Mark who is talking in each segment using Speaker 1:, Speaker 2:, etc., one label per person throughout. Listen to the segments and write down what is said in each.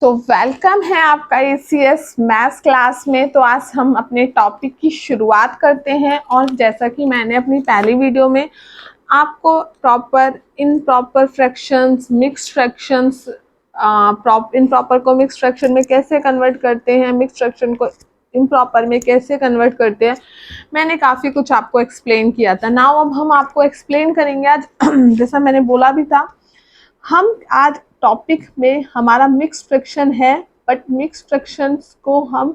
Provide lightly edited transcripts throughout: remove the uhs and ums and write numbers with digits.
Speaker 1: तो वेलकम है आपका ACS मैथ्स क्लास में। तो आज हम अपने टॉपिक की शुरुआत करते हैं और जैसा कि मैंने अपनी पहली वीडियो में आपको proper improper fractions, mixed fractions, improper को मिक्स्ड फ्रैक्शन में कैसे कन्वर्ट करते हैं, मिक्स्ड फ्रैक्शन को इम्प्रॉपर में कैसे कन्वर्ट करते हैं, मैंने काफ़ी कुछ आपको एक्सप्लेन किया था। नाउ अब हम आपको एक्सप्लेन करेंगे आज जैसा मैंने बोला भी था, हम आज टॉपिक में हमारा मिक्स्ड फ्रैक्शन है, बट मिक्स्ड फ्रैक्शंस को हम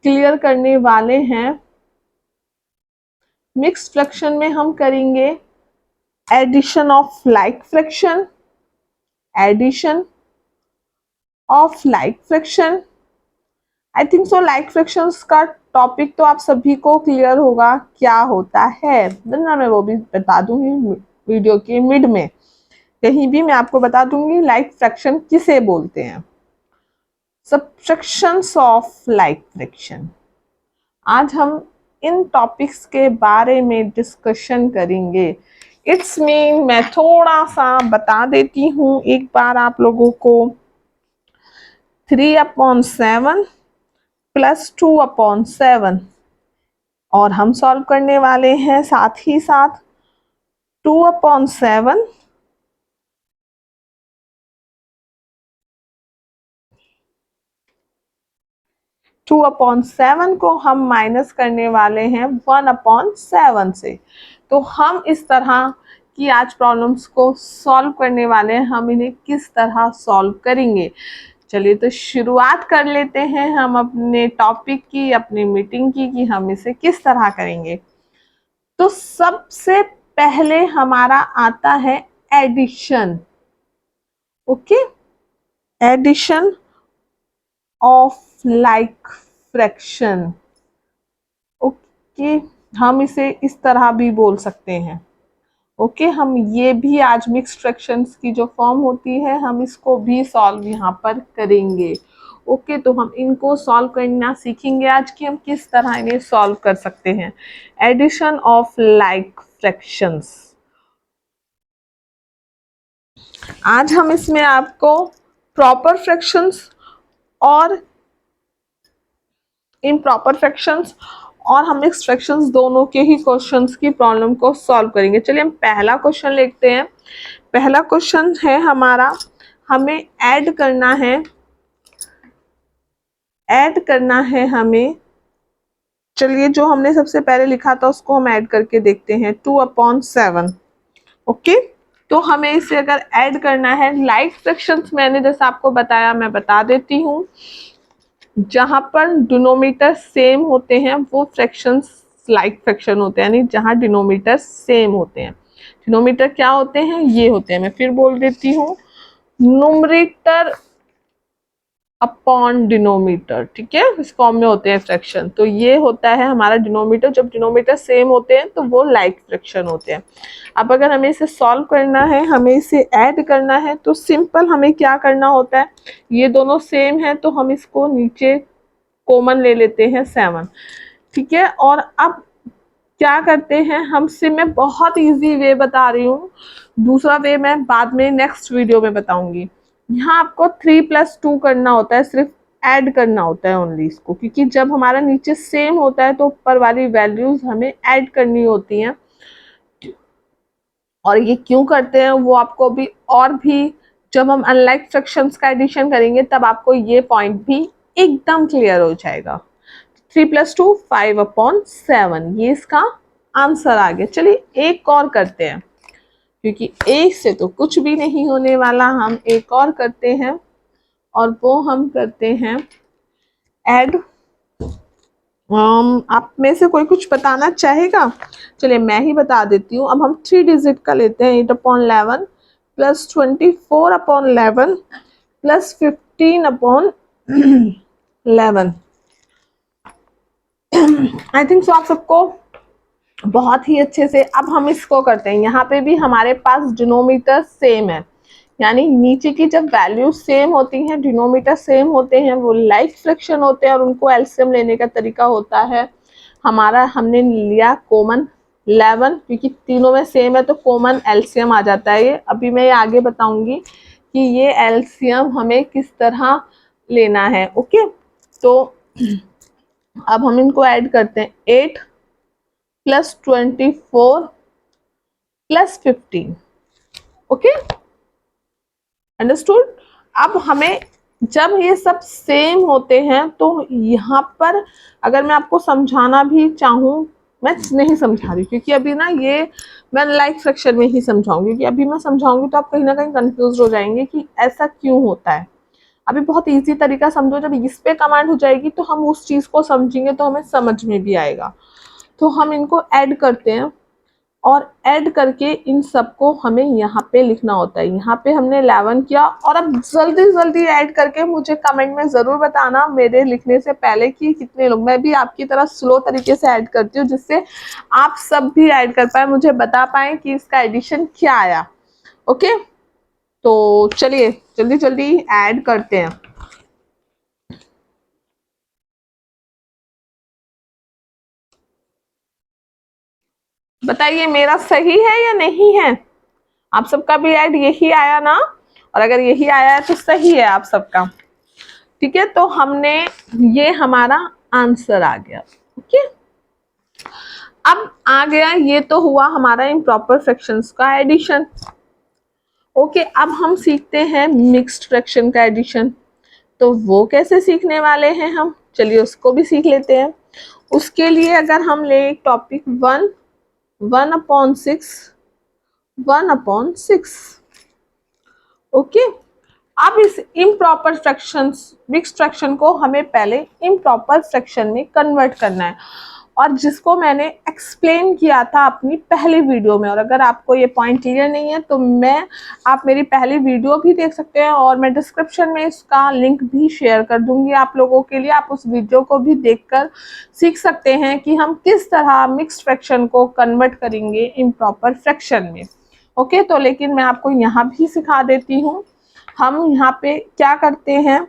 Speaker 1: क्लियर करने वाले हैं। मिक्स्ड फ्रैक्शन में हम करेंगे addition of like fraction, addition of like fraction. I think so like fractions का टॉपिक तो आप सभी को क्लियर होगा क्या होता है, वरना मैं वो भी बता दूंगी वीडियो के मिड में, कहीं भी मैं आपको बता दूंगी लाइक फ्रैक्शन किसे बोलते हैं। सब्ट्रैक्शंस ऑफ लाइक फ्रैक्शन, आज हम इन टॉपिक्स के बारे में डिस्कशन करेंगे। इट्स मीन मैं थोड़ा सा बता देती हूँ एक बार आप लोगों को। 3/7 + 2/7 और हम सॉल्व करने वाले हैं साथ ही साथ 2/7 2/7 को हम माइनस करने वाले हैं 1/7 से। तो हम इस तरह की आज प्रॉब्लम्स को सॉल्व करने वाले हैं। हम इन्हें किस तरह सॉल्व करेंगे, चलिए तो शुरुआत कर लेते हैं हम अपने टॉपिक की, अपनी मीटिंग की, कि हम इसे किस तरह करेंगे। तो सबसे पहले हमारा आता है addition. Okay, addition of like fraction. Okay, हम इसे इस तरह भी बोल सकते हैं। ओके, हम ये भी आज मिक्स्ड फ्रैक्शंस की जो फॉर्म होती है हम इसको भी सॉल्व यहाँ पर करेंगे। ओके, तो हम इनको सॉल्व करना सीखेंगे आज कि हम किस तरह इन्हें सॉल्व कर सकते हैं। एडिशन ऑफ लाइक फ्रैक्शंस, आज हम इसमें आपको प्रॉपर फ्रैक्शंस और इम्प्रॉपर फ्रैक्शंस और हम मिक्स्ड फ्रैक्शंस दोनों के ही क्वेश्चंस की प्रॉब्लम को सॉल्व करेंगे। चलिए हम पहला क्वेश्चन लेते हैं। पहला क्वेश्चन है हमारा, हमें ऐड करना है हमें। चलिए जो हमने सबसे पहले लिखा था उसको हम ऐड करके देखते हैं, 2/7। ओके, तो हमें इसे अगर ऐड करना है, लाइक फ्रैक्शंस मैंने जैसा आपको बताया, मैं बता देती हूँ, जहां पर डिनोमीटर सेम होते हैं वो फ्रैक्शंस लाइक फ्रैक्शन होते हैं, यानी जहां डिनोमीटर सेम होते हैं। डिनोमीटर क्या होते हैं, ये होते हैं, मैं फिर बोल देती हूँ, न्यूमरेटर अपॉन डिनोमीटर। ठीक है, इस फॉर्म में होते हैं फ्रैक्शन। तो ये होता है हमारा डिनोमीटर, जब डिनोमीटर सेम होते हैं तो वो लाइक फ्रैक्शन होते हैं। अब अगर हमें इसे सॉल्व करना है, हमें इसे ऐड करना है, तो सिंपल हमें क्या करना होता है, ये दोनों सेम है तो हम इसको नीचे कॉमन ले लेते हैं 7। ठीक है, और अब क्या करते हैं हम, से मैं बहुत इजी वे बता रही हूँ, दूसरा वे मैं बाद में नेक्स्ट वीडियो में बताऊंगी। यहाँ आपको 3 + 2 करना होता है, सिर्फ ऐड करना होता है ओनली इसको, क्योंकि जब हमारा नीचे सेम होता है तो ऊपर वाली वैल्यूज हमें ऐड करनी होती हैं। और ये क्यों करते हैं वो आपको भी, और भी जब हम अनलाइक फ्रैक्शंस का एडिशन करेंगे तब आपको ये पॉइंट भी एकदम क्लियर हो जाएगा। 3 + 2 5/7, ये इसका आंसर आ गया। चलिए एक और करते हैं, क्योंकि एक से तो कुछ भी नहीं होने वाला, हम एक और करते हैं और वो हम करते हैं ऐड। आप में से कोई कुछ बताना चाहेगा? चलिए मैं ही बता देती हूँ। अब हम 3 डिजिट का लेते हैं, 8/11 + 24/11 + 15/11। आई थिंक सो आप सबको बहुत ही अच्छे से। अब हम इसको करते हैं, यहाँ पे भी हमारे पास डिनोमीटर सेम है, यानी नीचे की जब वैल्यू सेम होती हैं, डिनोमीटर सेम होते हैं, वो लाइक फ्रैक्शन होते हैं और उनको एलसीएम लेने का तरीका होता है हमारा, हमने लिया कॉमन 11, क्योंकि तीनों में सेम है तो कॉमन एलसीएम आ जाता है। ये अभी मैं ये आगे बताऊंगी कि ये एलसीएम हमें किस तरह लेना है। ओके, तो अब हम इनको ऐड करते हैं। 8 + 24 + 15। Okay, understood. अब हमें जब ये सब सेम होते हैं तो यहाँ पर अगर मैं आपको समझाना भी चाहूँ, मैं नहीं समझा रही क्योंकि अभी ना ये मैं लाइक सेक्शन में ही समझाऊंगी, क्योंकि अभी मैं समझाऊंगी तो आप कहीं ना कहीं कंफ्यूज हो जाएंगे कि ऐसा क्यों होता है। अभी बहुत इजी तरीका समझो, जब इस पे कमांड हो जाएगी तो हम उस चीज को समझेंगे तो हमें समझ में भी आएगा। तो हम इनको ऐड करते हैं और ऐड करके इन सबको हमें यहाँ पे लिखना होता है। यहाँ पे हमने 11 किया, और अब जल्दी जल्दी ऐड करके मुझे कमेंट में जरूर बताना मेरे लिखने से पहले कि कितने लोग, मैं भी आपकी तरह स्लो तरीके से ऐड करती हूँ जिससे आप सब भी ऐड कर पाए, मुझे बता पाए कि इसका एडिशन क्या आया। ओके, तो चलिए जल्दी जल्दी ऐड करते हैं। बताइए मेरा सही है या नहीं है? आप सबका भी ऐड यही आया ना? और अगर यही आया है तो सही है आप सबका। ठीक है, तो हमने, ये हमारा आंसर आ गया। ओके, अब आ गया, ये तो हुआ हमारा इम्प्रॉपर फ्रैक्शंस का एडिशन। ओके, अब हम सीखते हैं मिक्स्ड फ्रैक्शन का एडिशन। तो वो कैसे सीखने वाले हैं हम, चलिए उसको भी सीख लेते हैं। उसके लिए अगर हम ले टॉपिक 1, 1/6, 1/6। ओके, अब इस इम्प्रॉपर फ्रैक्शंस मिक्स्ड फ्रैक्शन को हमें पहले इम्प्रॉपर फ्रैक्शन में कन्वर्ट करना है, और जिसको मैंने एक्सप्लेन किया था अपनी पहली वीडियो में। और अगर आपको ये पॉइंट क्लियर नहीं है तो आप मेरी पहली वीडियो भी देख सकते हैं, और मैं डिस्क्रिप्शन में इसका लिंक भी शेयर कर दूंगी आप लोगों के लिए। आप उस वीडियो को भी देखकर सीख सकते हैं कि हम किस तरह मिक्स्ड फ्रैक्शन को कन्वर्ट करेंगे इम्प्रॉपर फ्रैक्शन में। ओके, तो लेकिन मैं आपको यहाँ भी सिखा देती हूँ। हम यहाँ पे क्या करते हैं,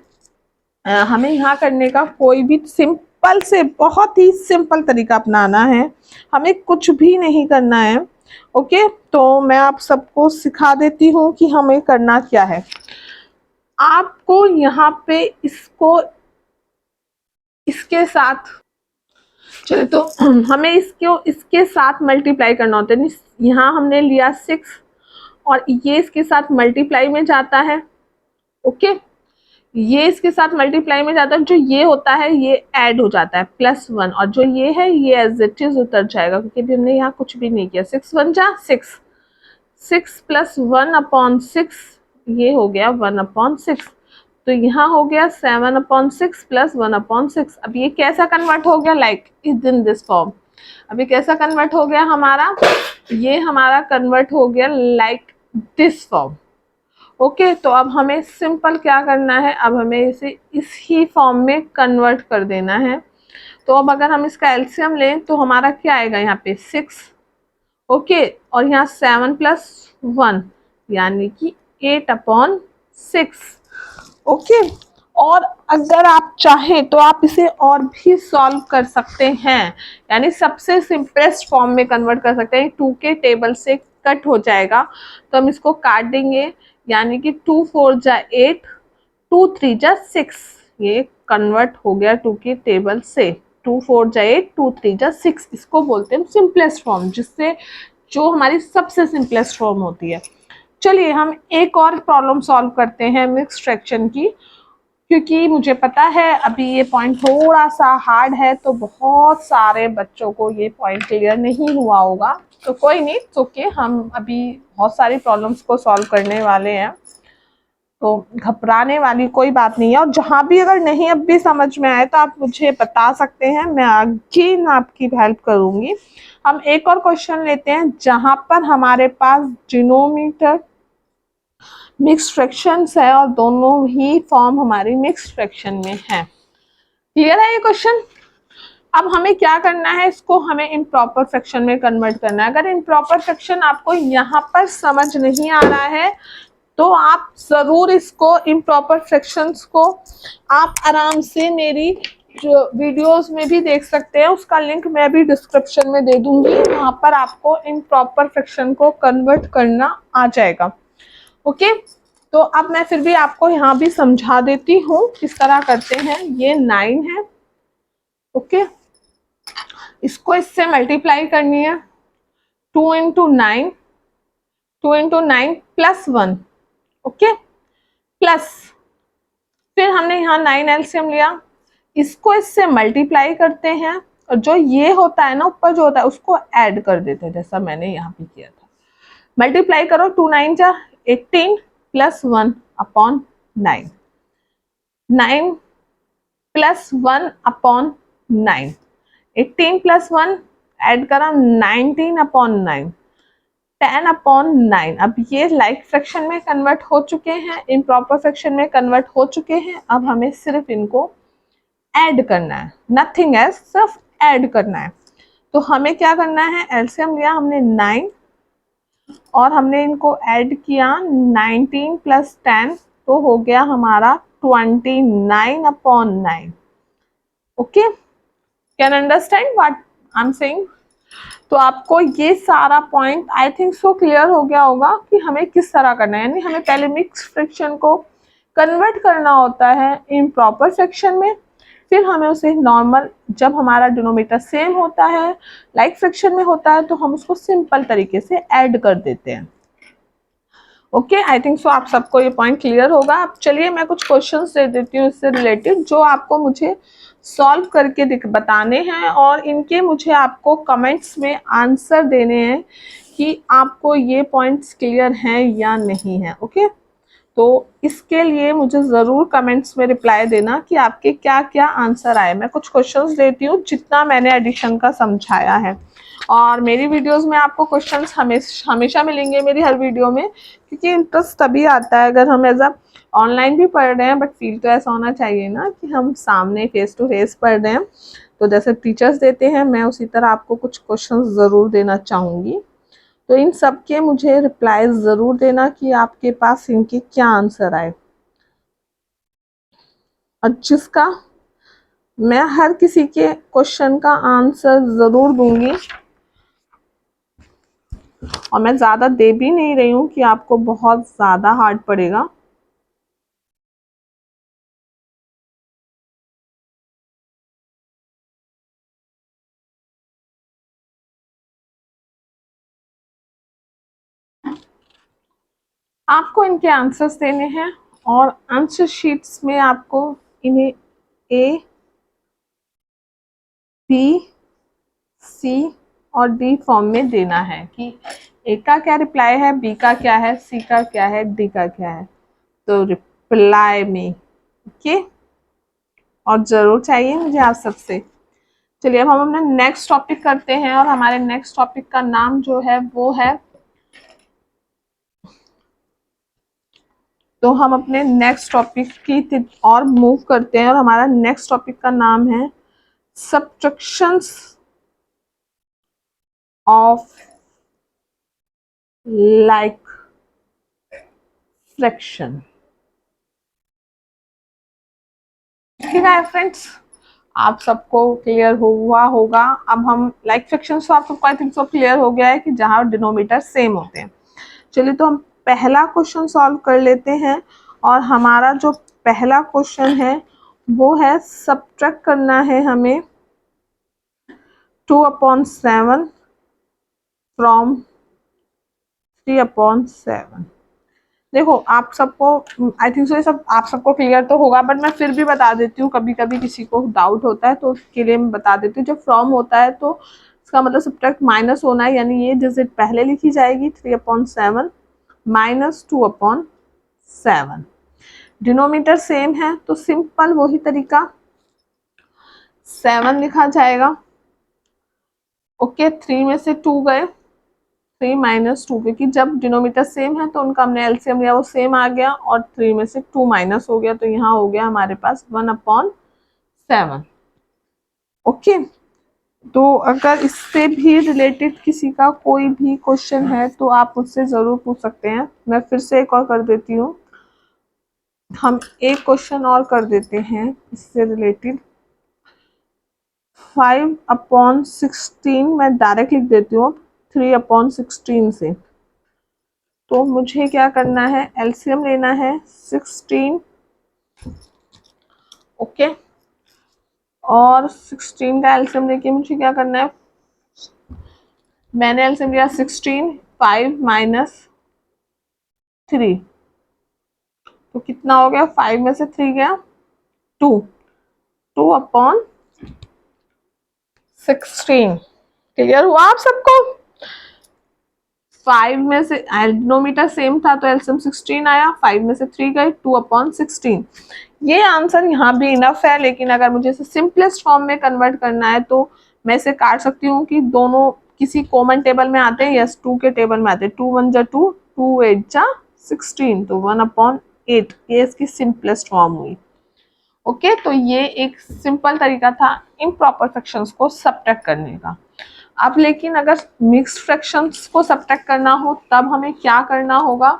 Speaker 1: हमें यहाँ करने का कोई भी सिंपल से, बहुत ही सिंपल तरीका अपनाना है, हमें कुछ भी नहीं करना है। ओके, तो मैं आप सबको सिखा देती हूँ कि हमें करना क्या है। आपको यहाँ पे इसको इसके साथ, चलिए तो हमें इसको इसके साथ मल्टीप्लाई करना होता है। यहाँ हमने लिया 6 और ये इसके साथ मल्टीप्लाई में जाता है। ओके, ये इसके साथ मल्टीप्लाई में जाता है, जो ये होता है ये ऐड हो जाता है +1, और जो ये है ये एज इट इज उतर जाएगा क्योंकि अभी हमने यहाँ कुछ भी नहीं किया। 6 1 जा 6, 6 + 1/6, ये हो गया 1/6। तो यहाँ हो गया 7/6 + 1/6। अब ये कैसा कन्वर्ट हो गया, like is in this form. अभी कैसा कन्वर्ट हो गया हमारा, ये हमारा कन्वर्ट हो गया लाइक दिस फॉर्म। ओके, तो अब हमें सिंपल क्या करना है, अब हमें इसे इस ही फॉर्म में कन्वर्ट कर देना है। तो अब अगर हम इसका एलसीएम लें तो हमारा क्या आएगा, यहाँ पे 6। ओके, और यहाँ 7 + 1 यानी कि 8/6। ओके, और अगर आप चाहें तो आप इसे और भी सॉल्व कर सकते हैं, यानी सबसे सिंपलेस्ट फॉर्म में कन्वर्ट कर सकते हैं। 2 के टेबल से कट हो जाएगा तो हम इसको काट देंगे, यानी कि 2 4 जा 8, 2 3 जा 6, ये कन्वर्ट हो गया 2 के टेबल से। 2 4 जा 8, 2 3 जा 6, इसको बोलते हैं सिंपलेस्ट फॉर्म, जिससे जो हमारी सबसे सिंपलेस्ट फॉर्म होती है। चलिए हम एक और प्रॉब्लम सॉल्व करते हैं मिक्स्ड फ्रैक्शन की, क्योंकि मुझे पता है अभी ये पॉइंट थोड़ा सा हार्ड है, तो बहुत सारे बच्चों को ये पॉइंट क्लियर नहीं हुआ होगा। तो कोई नहीं, ओके, हम अभी बहुत सारी प्रॉब्लम्स को सॉल्व करने वाले हैं, तो घबराने वाली कोई बात नहीं है। और जहाँ भी अगर नहीं अब भी समझ में आए तो आप मुझे बता सकते हैं, मैं अगेन आपकी हेल्प करूँगी। हम एक और क्वेश्चन लेते हैं जहाँ पर हमारे पास डिनोमिनेटर मिक्स्ड फ्रैक्शंस है और दोनों ही फॉर्म हमारी मिक्स्ड फ्रैक्शन में है। क्लियर है ये क्वेश्चन? अब हमें क्या करना है, इसको हमें इम्प्रॉपर फ्रैक्शन में कन्वर्ट करना है। अगर इम्प्रॉपर फ्रैक्शन आपको यहाँ पर समझ नहीं आ रहा है तो आप जरूर इसको इम्प्रॉपर फ्रैक्शंस को आप आराम से मेरी जो वीडियोस में भी देख सकते हैं, उसका लिंक मैं भी डिस्क्रिप्शन में दे दूंगी, वहां पर आपको इम्प्रॉपर फ्रैक्शन को कन्वर्ट करना आ जाएगा। ओके, तो अब मैं फिर भी आपको यहाँ भी समझा देती हूँ किस तरह करते हैं। ये 9 है, ओके, इसको इससे मल्टीप्लाई करनी है, 2 into 9, 2 into 9 plus 1, okay, plus फिर हमने यहाँ 9 एलसीएम लिया, इसको इससे मल्टीप्लाई करते हैं और जो ये होता है ना ऊपर जो होता है उसको ऐड कर देते हैं, जैसा मैंने यहाँ पे किया था। मल्टीप्लाई करो, 2 9 जा 18 plus 1 upon 9, 9 plus 1 upon 9, 18 plus 1 add करा 19 अपॉन 9, 10 अपॉन 9। अब ये लाइक फ्रैक्शन में कन्वर्ट हो चुके हैं, इम्प्रॉपर फ्रैक्शन में कन्वर्ट हो चुके हैं। अब हमें सिर्फ इनको ऐड करना है, नथिंग एल्स, सिर्फ ऐड करना है। तो हमें क्या करना है, एलसीएम लिया हमने 9 और हमने इनको ऐड किया 19 प्लस 10, तो हो गया हमारा 29 upon 9। Okay, can understand what I am saying? तो आपको ये सारा point I think so clear हो गया होगा कि हमें किस तरह करना है। यानी हमें पहले मिक्स फ्रैक्शन को कन्वर्ट करना होता है इम्प्रॉपर फ्रैक्शन में, फिर हमें उसे नॉर्मल, जब हमारा डिनोमिनेटर सेम होता है, लाइक फ्रैक्शन में होता है, तो हम उसको सिंपल तरीके से ऐड कर देते हैं। ओके, आई थिंक सो आप सबको ये पॉइंट क्लियर होगा। अब चलिए मैं कुछ क्वेश्चंस दे देती हूँ इससे रिलेटेड, जो आपको मुझे सॉल्व करके बताने हैं और इनके मुझे आपको कमेंट्स में आंसर देने हैं कि आपको ये पॉइंट्स क्लियर हैं या नहीं है। ओके, तो इसके लिए मुझे ज़रूर कमेंट्स में रिप्लाई देना कि आपके क्या क्या आंसर आए। मैं कुछ क्वेश्चंस देती हूँ जितना मैंने एडिशन का समझाया है, और मेरी वीडियोस में आपको क्वेश्चंस हमेशा मिलेंगे मेरी हर वीडियो में, क्योंकि इंटरेस्ट तभी आता है अगर हम एज अ ऑनलाइन भी पढ़ रहे हैं, बट फील तो ऐसा होना चाहिए ना कि हम सामने फेस टू फेस पढ़ रहे हैं। तो जैसे टीचर्स देते हैं, मैं उसी तरह आपको कुछ क्वेश्चंस ज़रूर देना चाहूँगी। तो इन सब के मुझे रिप्लाई ज़रूर देना कि आपके पास इनके क्या आंसर आए, और जिसका मैं हर किसी के क्वेश्चन का आंसर ज़रूर दूंगी। और मैं ज़्यादा दे भी नहीं रही हूँ कि आपको बहुत ज़्यादा हार्ड पड़ेगा। आपको इनके आंसर्स देने हैं और आंसर शीट्स में आपको इन्हें ए, बी, सी और डी फॉर्म में देना है कि ए का क्या रिप्लाई है, बी का क्या है, सी का क्या है, डी का क्या है। तो रिप्लाई में ओके, और ज़रूर चाहिए मुझे आप सबसे। चलिए अब हम अपना नेक्स्ट टॉपिक करते हैं, और हमारे नेक्स्ट टॉपिक का नाम जो है वो है, तो हम अपने नेक्स्ट टॉपिक की और मूव करते हैं, और हमारा नेक्स्ट टॉपिक का नाम है सबट्रैक्शंस ऑफ लाइक फ्रैक्शन। ठीक है फ्रेंड्स, आप सबको क्लियर हुआ होगा। अब हम लाइक फ्रैक्शन तो आप सबको आई थिंक सो क्लियर हो गया है कि जहाँ डिनोमिनेटर सेम होते हैं। चलिए तो हम पहला क्वेश्चन सॉल्व कर लेते हैं, और हमारा जो पहला क्वेश्चन है वो है सब्ट्रैक्ट करना है हमें 2/7 फ्रॉम 3/7। देखो आप सबको आई थिंक सो ये सब आप सबको क्लियर तो होगा, बट मैं फिर भी बता देती हूँ, कभी कभी किसी को डाउट होता है तो उसके लिए मैं बता देती हूँ। जब फ्रॉम होता है तो इसका मतलब सब्ट्रैक्ट माइनस होना है, यानी ये डिजिट पहले लिखी जाएगी 3/7 माइनस 2/7। डिनोमीटर सेम है तो सिंपल वही तरीका 7 लिखा जाएगा। ओके, 3 में से 2 गए, 3 माइनस 2, क्योंकि जब डिनोमीटर सेम है तो उनका हमने एलसीएम लिया, वो सेम आ गया, और 3 में से 2 माइनस हो गया, तो यहाँ हो गया हमारे पास 1/7। ओके, तो अगर इससे भी रिलेटेड किसी का कोई भी क्वेश्चन है तो आप मुझसे ज़रूर पूछ सकते हैं। मैं फिर से एक और कर देती हूँ, हम एक क्वेश्चन और कर देते हैं इससे रिलेटेड। 5/16 मैं डायरेक्ट लिख देती हूँ 3/16 से, तो मुझे क्या करना है, एलसीएम लेना है 16, ओके। और 16 का एलसीएम लेके मुझे क्या करना है, मैंने एलसीएम लिया 16, 5 माइनस 3, तो कितना हो गया, 5 में से 3 गया 2, 2 अपॉन 16। क्लियर हुआ आप सबको? 5 में से डिनोमीटर सेम था तो एलसीएम 16 आया, 5 में से 3 गए, 2 अपॉन 16। ये आंसर यहाँ भी इनफ है, लेकिन अगर मुझे इसे सिंपलेस्ट फॉर्म में कन्वर्ट करना है तो मैं इसे काट सकती हूँ कि दोनों किसी कॉमन टेबल में आते हैं, यस 2 के टेबल में आते हैं, 2 1 जा 2, 2 8 जा 16, तो 1 अपॉन 8, ये इसकी सिंपलेस्ट फॉर्म हुई। ओके, तो ये एक सिंपल तरीका था इम्प्रॉपर फ्रैक्शंस को सब्ट्रैक्ट करने का। अब लेकिन अगर मिक्स्ड फ्रैक्शंस को सब्ट्रैक्ट करना हो तब हमें क्या करना होगा,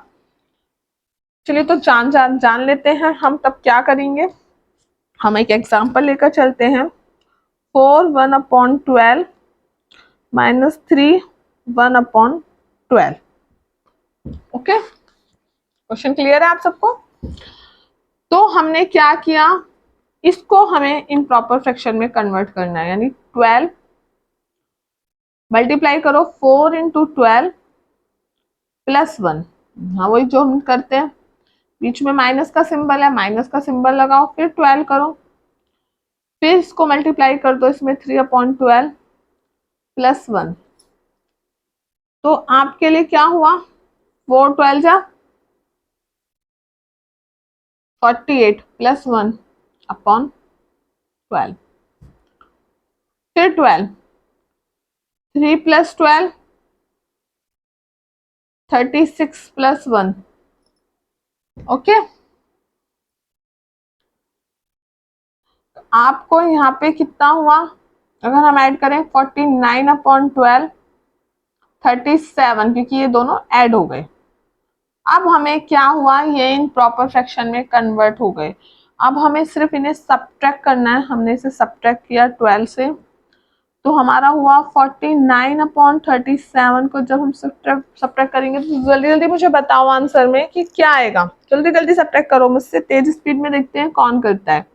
Speaker 1: चलिए तो जान लेते हैं हम तब क्या करेंगे। हम एक एग्जांपल लेकर चलते हैं, 4 1 upon 12 minus 3 1 upon 12। Okay, question clear है आप सबको? तो हमने क्या किया, इसको हमें इम्प्रॉपर फ्रैक्शन में कन्वर्ट करना है, यानी 12 मल्टीप्लाई करो 4 इंटू 12 प्लस 1, हाँ वही जो हम करते हैं, बीच में माइनस का सिंबल है, माइनस का सिंबल लगाओ, फिर 12 करो, फिर इसको मल्टीप्लाई कर दो इसमें 3 अपॉन 12 प्लस 1। तो आपके लिए क्या हुआ, 4 12 जा 48 प्लस 1 अपॉन 12, फिर 12, 3 प्लस 12 36 प्लस 1, ओके। आपको यहाँ पे कितना हुआ, अगर हम ऐड करें 49 अपॉन 12 37, क्योंकि ये दोनों ऐड हो गए। अब हमें क्या हुआ, ये इन प्रॉपर फ्रैक्शन में कन्वर्ट हो गए। अब हमें सिर्फ इन्हें सब्ट्रैक्ट करना है, हमने इसे सब्ट्रैक्ट किया 12 से, तो हमारा हुआ 49 अपॉन 37 को जब हम सब्ट्रैक्ट करेंगे तो जल्दी जल्दी मुझे बताओ आंसर में कि क्या आएगा, जल्दी जल्दी सब्ट्रैक्ट करो मुझसे, तेज स्पीड में देखते हैं कौन करता है।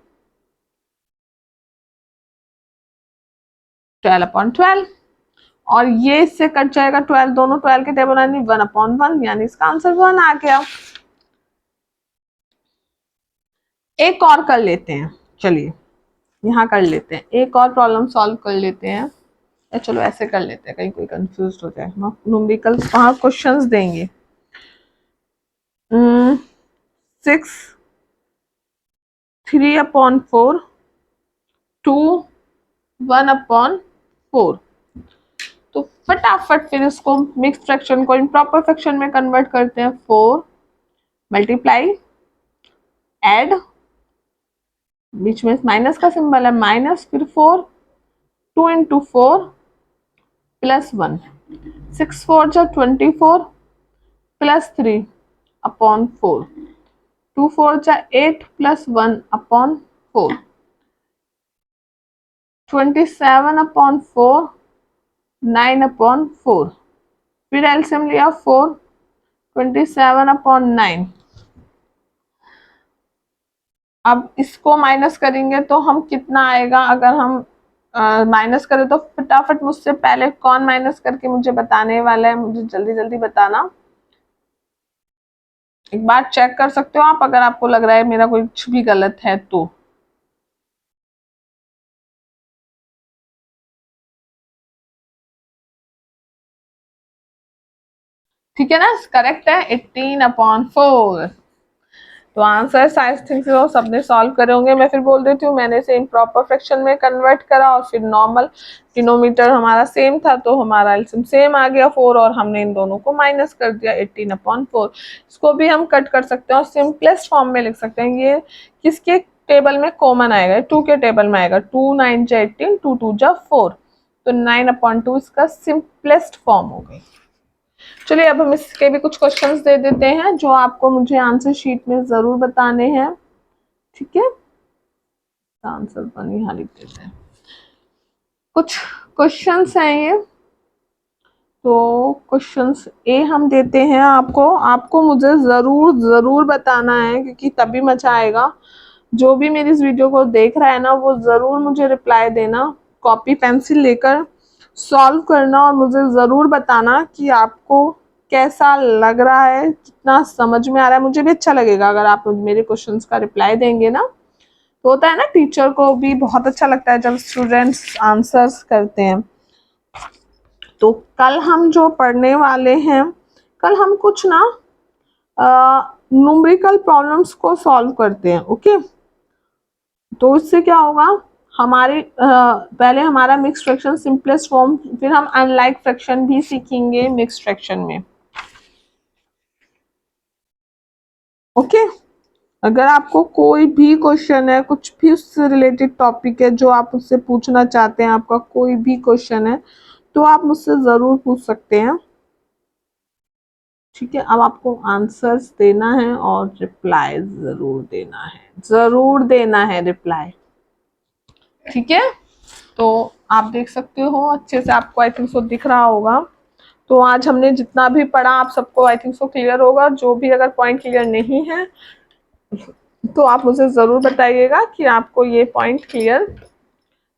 Speaker 1: 12 अपॉन 12, और ये इससे कट जाएगा 12, दोनों 12 के टेबल यानी 1 अपॉन 1, यानी इसका आंसर 1 आ गया। एक और कर लेते हैं, चलिए यहाँ कर लेते हैं, एक और प्रॉब्लम सॉल्व कर लेते हैं, या चलो ऐसे कर लेते हैं, कहीं कोई कंफ्यूज हो जाए, हम न्यूमेरिकल वहाँ क्वेश्चंस देंगे। 6 3 अपॉन 4 2 1 अपॉन 4, तो फटाफट फिर इसको मिक्स फ्रैक्शन को इम्प्रॉपर फ्रैक्शन में कन्वर्ट करते हैं। 4 मल्टीप्लाई एड, बीच में माइनस का सिंबल है, माइनस, फिर 4, 2 इंटू 4 प्लस 1, 6 4 जा 24 प्लस 3 अपॉन 4, 2 4 जा 8 प्लस 1 अपॉन 4, 27 अपॉन 4 9 अपॉन 4, फिर एलसीएम लिया 4, 27 अपॉन 9। अब इसको माइनस करेंगे तो हम कितना आएगा, अगर हम माइनस करें तो फटाफट मुझसे पहले कौन माइनस करके मुझे बताने वाला है, मुझे जल्दी जल्दी बताना। एक बार चेक कर सकते हो आप, अगर आपको लग रहा है मेरा कुछ भी गलत है तो। ठीक है ना, करेक्ट है 18 अपॉन 4। तो आंसर साइज थिंग्स वो सबने सॉल्व करे होंगे। मैं फिर बोल देती हूँ, मैंने इसे इम्प्रॉपर फ्रैक्शन में कन्वर्ट करा और फिर नॉर्मल डिनोमीटर हमारा सेम था तो हमारा एलसीएम सेम आ गया 4, और हमने इन दोनों को माइनस कर दिया 18 अपॉन 4। इसको भी हम कट कर सकते हैं और सिंपलेस्ट फॉर्म में लिख सकते हैं। ये किसके टेबल में कॉमन आएगा, 2 के टेबल में आएगा, 2 9 जा 18, 2 2 जा 4, तो 9 अपॉन 2 इसका सिंपलेस्ट फॉर्म हो गई। चलिए अब हम इसके भी कुछ क्वेश्चंस दे देते हैं जो आपको मुझे आंसर शीट में जरूर बताने हैं, ठीक है। आंसर बन यहाँ लिख देते हैं, कुछ क्वेश्चंस हैं ये, तो क्वेश्चंस ए हम देते हैं आपको, आपको मुझे ज़रूर बताना है, क्योंकि तभी मजा आएगा। जो भी मेरी इस वीडियो को देख रहा है ना, वो ज़रूर मुझे रिप्लाई देना, कॉपी पेंसिल लेकर सॉल्व करना, और मुझे ज़रूर बताना कि आपको कैसा लग रहा है, कितना समझ में आ रहा है। मुझे भी अच्छा लगेगा अगर आप मेरे क्वेश्चंस का रिप्लाई देंगे ना। तो होता है ना, टीचर को भी बहुत अच्छा लगता है जब स्टूडेंट्स आंसर्स करते हैं। तो कल हम जो पढ़ने वाले हैं, कल हम कुछ ना न्यूमेरिकल प्रॉब्लम्स को सॉल्व करते हैं। ओके, तो इससे क्या होगा, हमारे पहले हमारा मिक्स फ्रैक्शन सिंपलेस्ट फॉर्म, फिर हम अनलाइक फ्रैक्शन भी सीखेंगे मिक्स फ्रैक्शन में। ओके, अगर आपको कोई भी क्वेश्चन है, कुछ भी उससे रिलेटेड टॉपिक है जो आप उससे पूछना चाहते हैं, आपका कोई भी क्वेश्चन है, तो आप मुझसे ज़रूर पूछ सकते हैं। ठीक है, अब आपको आंसर्स देना है और रिप्लाई ज़रूर देना है रिप्लाई। ठीक है, तो आप देख सकते हो अच्छे से, आपको आई थिंक सो दिख रहा होगा। तो आज हमने जितना भी पढ़ा आप सबको आई थिंक सो क्लियर होगा। जो भी अगर पॉइंट क्लियर नहीं है तो आप मुझे ज़रूर बताइएगा कि आपको ये पॉइंट क्लियर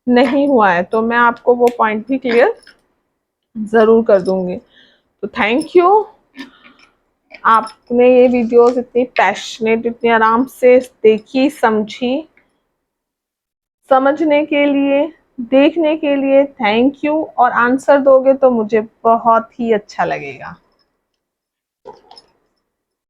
Speaker 1: नहीं हुआ है, तो मैं आपको वो पॉइंट भी क्लियर ज़रूर कर दूंगी। तो थैंक यू, आपने ये वीडियोस इतनी पैशनेट, इतनी आराम से देखी, समझी, समझने के लिए, देखने के लिए थैंक यू। और आंसर दोगे तो मुझे बहुत ही अच्छा लगेगा।